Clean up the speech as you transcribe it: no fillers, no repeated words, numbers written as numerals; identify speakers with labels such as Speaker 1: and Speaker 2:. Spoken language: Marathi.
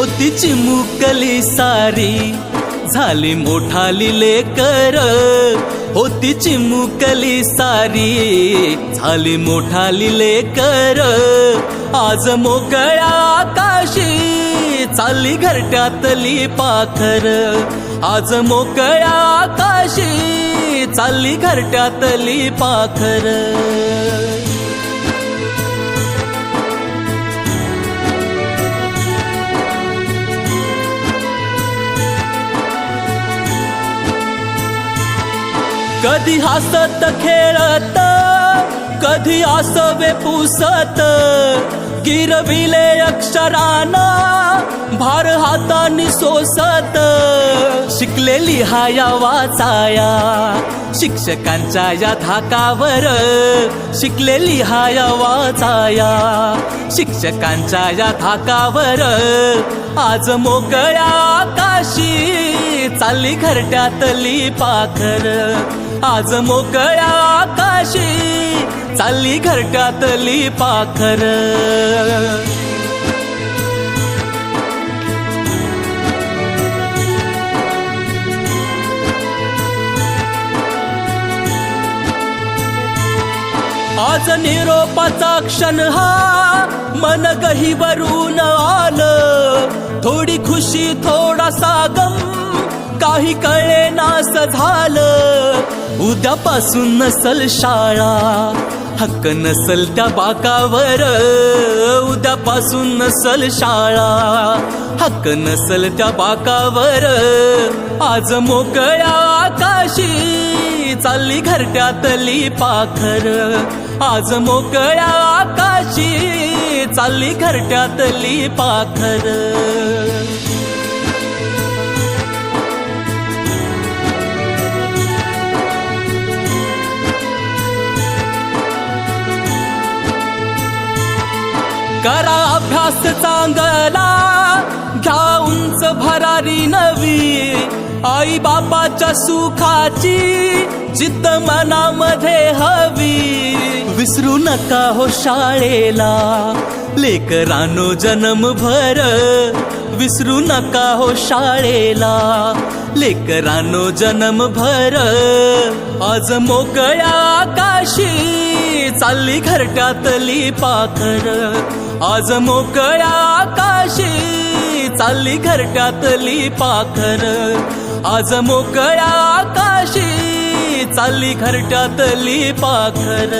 Speaker 1: होती चिमुकली सारी झाली मोठाली लेकर, होती चिमुकली सारी झाली मोठाली लेकर, आज मोकळ्या आकाशी चालली घरट्यातली पाखर, आज मोकळ्या आकाशी चालली घरट्यातली पाखर. कधी हसत खेळत, कधी आसवे पुसत, गिरविले अक्षराना भार हातानी सोसत, शिकलेली हाया वाचाया शिक्षकांच्या या धाकावर, शिकलेली हाया वाचाया शिक्षकांच्या या धाकावर, आज मोकळ्या आकाशी चालली घरट्यातली पाखर, आज मोकळ्या आकाशी चालली घरट्यातली पाखर. आज निरोपाचा क्षण हा मन गहिवरून आलं, थोडी खुशी थोडासा गम काही कळे नास झालं, उद्यापासून नसल शाळा हक्क नसल त्या बाकावर, उद्यापासून नसल शाळा हक्क नसल त्या बाकावर, आज मोकळ्या आकाशी चालली घरट्यातली पाखर, आज मोकळ्या आकाशी चालली घरट्यातली पाखर. करा अभ्यास चांगला घ्या उंच भरारी नवी, आई बापाच्या सुखाची जिद्द मनामध्ये हवी, विसरू नका हो शाळेला लेकरांनो जन्मभर, विसरू नका हो शाळेला लेकरांनो जन्मभर, आज मोकळ्या आकाशी चालली घरट्यातली पाखर, आज मोकळ्या आकाशी चालली घरट्यातली पाखर, आज मोकळ्या आकाशी चालली घरट्यातली पाखर.